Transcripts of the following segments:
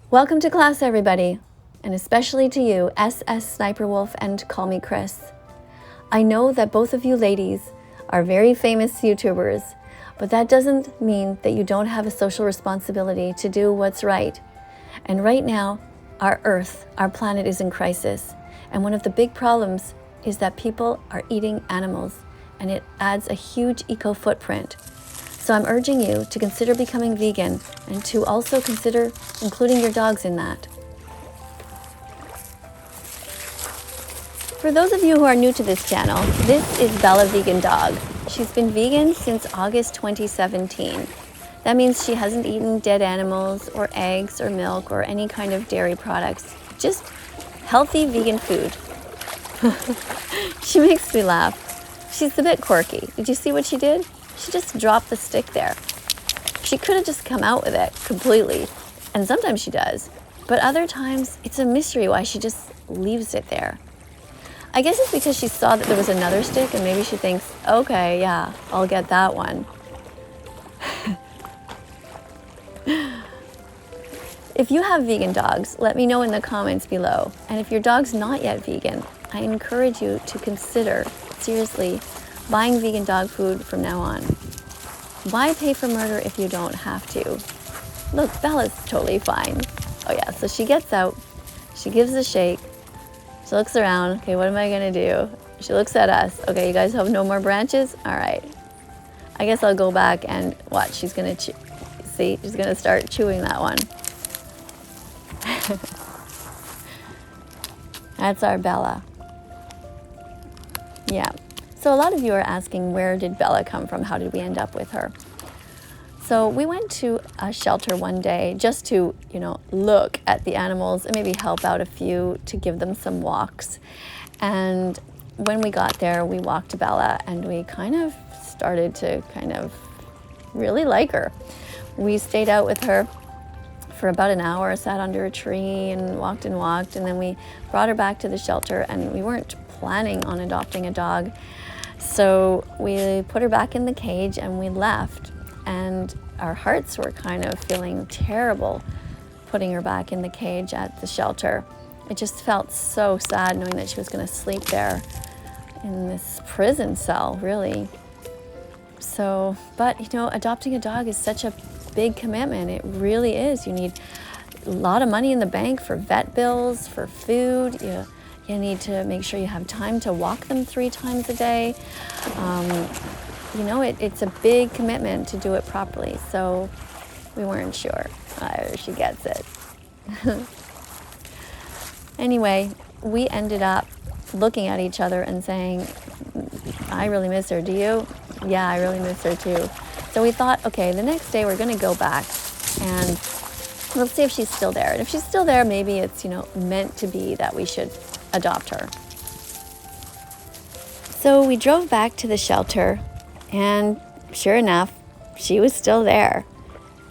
Welcome to class, everybody, and especially to you, SS Sniper Wolf and Call Me Chris. I know that both of you ladies are very famous YouTubers, but that doesn't mean that you don't have a social responsibility to do what's right. And right now, our Earth, our planet is in crisis. And one of the big problems is that people are eating animals, and it adds a huge eco footprint. So I'm urging you to consider becoming vegan and to also consider including your dogs in that. For those of you who are new to this channel, this is Bella Vegan Dog. She's been vegan since August 2017. That means she hasn't eaten dead animals or eggs or milk or any kind of dairy products, just healthy vegan food. She makes me laugh. She's a bit quirky. Did you see what she did? She just dropped the stick there. She could have just come out with it completely, and sometimes she does, but other times it's a mystery why she just leaves it there. I guess it's because she saw that there was another stick and maybe she thinks, okay, yeah, I'll get that one. If you have vegan dogs, let me know in the comments below. And if your dog's not yet vegan, I encourage you to consider, seriously, buying vegan dog food from now on. Why pay for murder if you don't have to? Look, Bella's totally fine. Oh yeah, so she gets out, she gives a shake, she looks around, okay, what am I gonna do? She looks at us, okay, you guys have no more branches? All right. I guess I'll go back and watch, she's gonna chew. See, she's gonna start chewing that one. That's our Bella. Yeah. So a lot of you are asking, where did Bella come from? How did we end up with her? So we went to a shelter one day just to, look at the animals and maybe help out a few to give them some walks. And when we got there, we walked to Bella and we kind of started to really like her. We stayed out with her for about an hour, sat under a tree and walked, and then we brought her back to the shelter, and we weren't planning on adopting a dog. So we put her back in the cage and we left, and our hearts were kind of feeling terrible putting her back in the cage at the shelter. It just felt so sad knowing that she was going to sleep there in this prison cell, really. So, but adopting a dog is such a big commitment. It really is. You need a lot of money in the bank for vet bills, for food. You need to make sure you have time to walk them 3 times a day. It's a big commitment to do it properly. So we weren't sure she gets it. Anyway, we ended up looking at each other and saying, I really miss her. Do you? Yeah, I really miss her too. So we thought, okay, the next day we're going to go back and we'll see if she's still there. And if she's still there, maybe it's, meant to be that we should adopt her. So we drove back to the shelter, and sure enough, she was still there.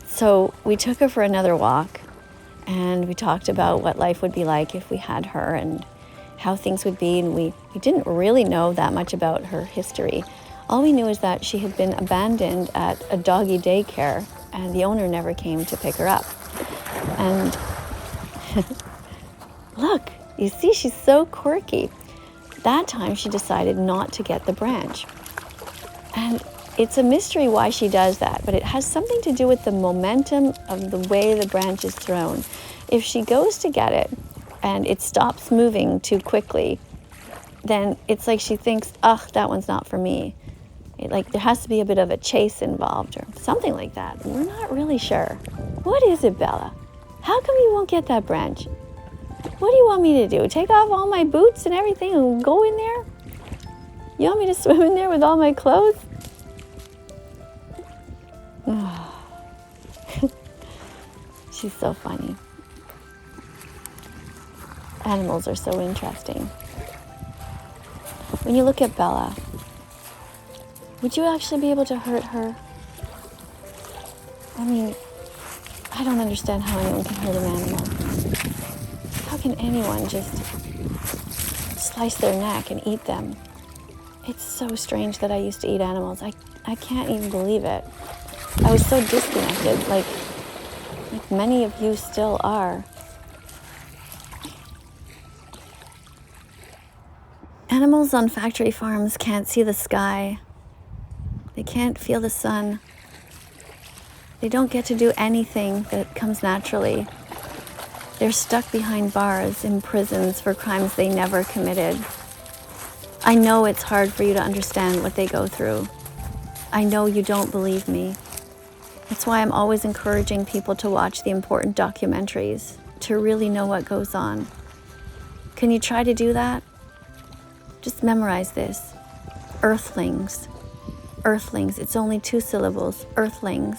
So we took her for another walk, and we talked about what life would be like if we had her and how things would be. And we didn't really know that much about her history. All we knew is that she had been abandoned at a doggy daycare, and the owner never came to pick her up. And look, you see, she's so quirky. That time she decided not to get the branch. And it's a mystery why she does that, but it has something to do with the momentum of the way the branch is thrown. If she goes to get it and it stops moving too quickly, then it's like she thinks, ugh, that one's not for me. There has to be a bit of a chase involved or something like that. We're not really sure. What is it, Bella? How come you won't get that branch? What do you want me to do? Take off all my boots and everything and go in there? You want me to swim in there with all my clothes? She's so funny. Animals are so interesting. When you look at Bella, would you actually be able to hurt her? I mean, I don't understand how anyone can hurt an animal. How can anyone just slice their neck and eat them? It's so strange that I used to eat animals. I can't even believe it. I was so disconnected. like many of you still are. Animals on factory farms can't see the sky. They can't feel the sun. They don't get to do anything that comes naturally. They're stuck behind bars in prisons for crimes they never committed. I know it's hard for you to understand what they go through. I know you don't believe me. That's why I'm always encouraging people to watch the important documentaries, to really know what goes on. Can you try to do that? Just memorize this. Earthlings. Earthlings. It's only 2 syllables. Earthlings.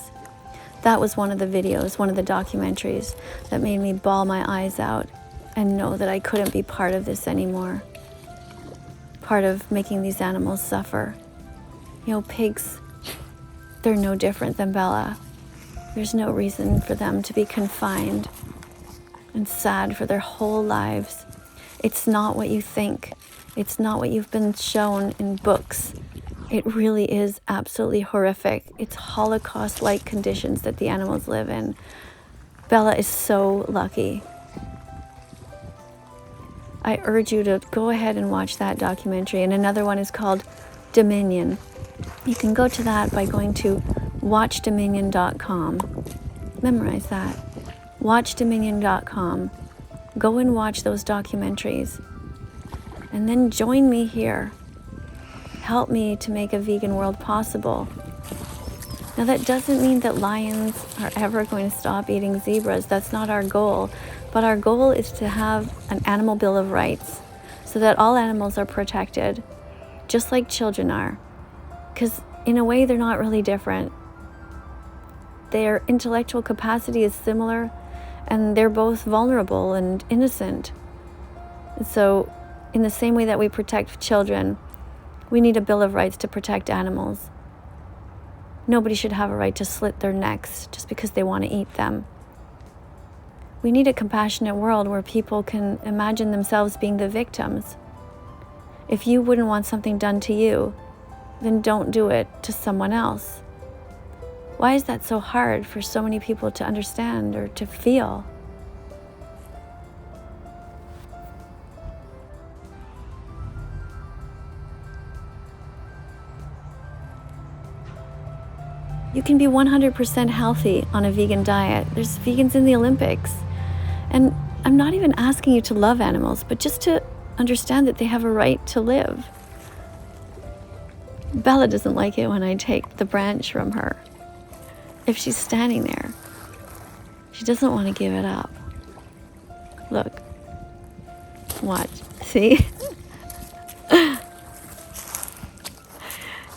That was one of the videos, one of the documentaries that made me bawl my eyes out and know that I couldn't be part of this anymore. Part of making these animals suffer. You know, pigs, they're no different than Bella. There's no reason for them to be confined and sad for their whole lives. It's not what you think. It's not what you've been shown in books. It really is absolutely horrific. It's Holocaust-like conditions that the animals live in. Bella is so lucky. I urge you to go ahead and watch that documentary. And another one is called Dominion. You can go to that by going to watchdominion.com. Memorize that. Watchdominion.com. Go and watch those documentaries. And then join me here. Help me to make a vegan world possible. Now that doesn't mean that lions are ever going to stop eating zebras. That's not our goal. But our goal is to have an animal bill of rights so that all animals are protected, just like children are. Because in a way, they're not really different. Their intellectual capacity is similar, and they're both vulnerable and innocent. And so, in the same way that we protect children, we need a bill of rights to protect animals. Nobody should have a right to slit their necks just because they want to eat them. We need a compassionate world where people can imagine themselves being the victims. If you wouldn't want something done to you, then don't do it to someone else. Why is that so hard for so many people to understand or to feel? You can be 100% healthy on a vegan diet. There's vegans in the Olympics. And I'm not even asking you to love animals, but just to understand that they have a right to live. Bella doesn't like it when I take the branch from her. If she's standing there, she doesn't want to give it up. Look. Watch. See?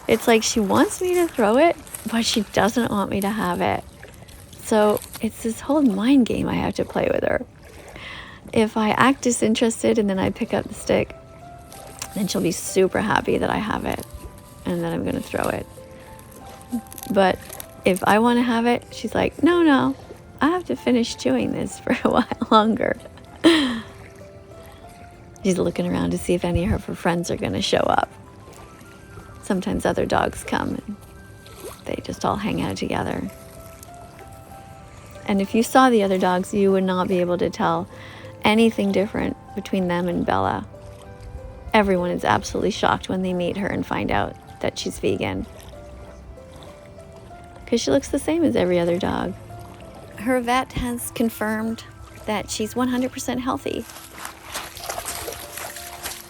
It's like she wants me to throw it, but she doesn't want me to have it. So it's this whole mind game I have to play with her. If I act disinterested and then I pick up the stick, then she'll be super happy that I have it and that I'm going to throw it. But if I want to have it, she's like, no, I have to finish chewing this for a while longer. She's looking around to see if any of her friends are going to show up. Sometimes other dogs come and they just all hang out together. And if you saw the other dogs, you would not be able to tell anything different between them and Bella. Everyone is absolutely shocked when they meet her and find out that she's vegan. Because she looks the same as every other dog. Her vet has confirmed that she's 100% healthy.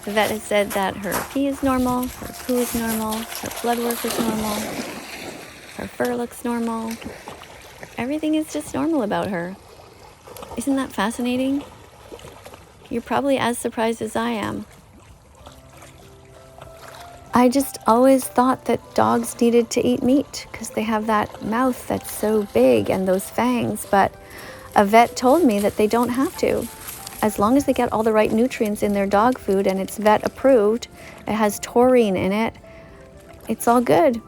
The vet has said that her pee is normal, her poo is normal, her blood work is normal, her fur looks normal. Everything is just normal about her. Isn't that fascinating? You're probably as surprised as I am. I just always thought that dogs needed to eat meat because they have that mouth that's so big and those fangs, but a vet told me that they don't have to. As long as they get all the right nutrients in their dog food and it's vet approved, it has taurine in it, it's all good.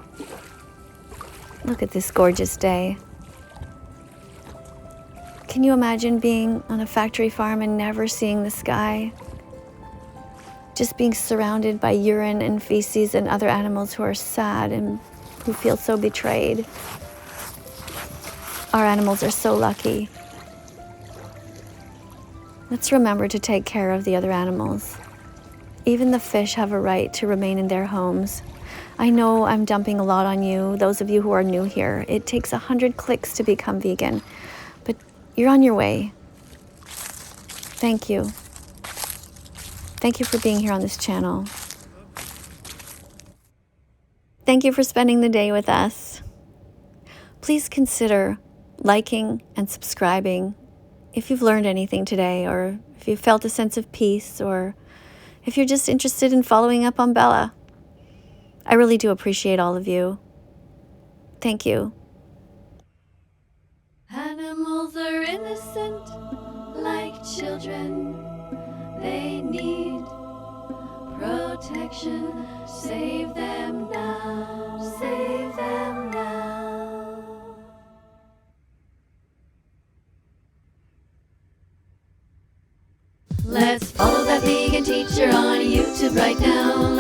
Look at this gorgeous day. Can you imagine being on a factory farm and never seeing the sky? Just being surrounded by urine and feces and other animals who are sad and who feel so betrayed. Our animals are so lucky. Let's remember to take care of the other animals. Even the fish have a right to remain in their homes. I know I'm dumping a lot on you, those of you who are new here. It takes 100 clicks to become vegan, but you're on your way. Thank you. Thank you for being here on this channel. Thank you for spending the day with us. Please consider liking and subscribing if you've learned anything today, or if you felt a sense of peace, or if you're just interested in following up on Bella. I really do appreciate all of you. Thank you. Animals are innocent, like children. They need protection. Save them now. Save them now. Let's follow that vegan teacher on YouTube right now.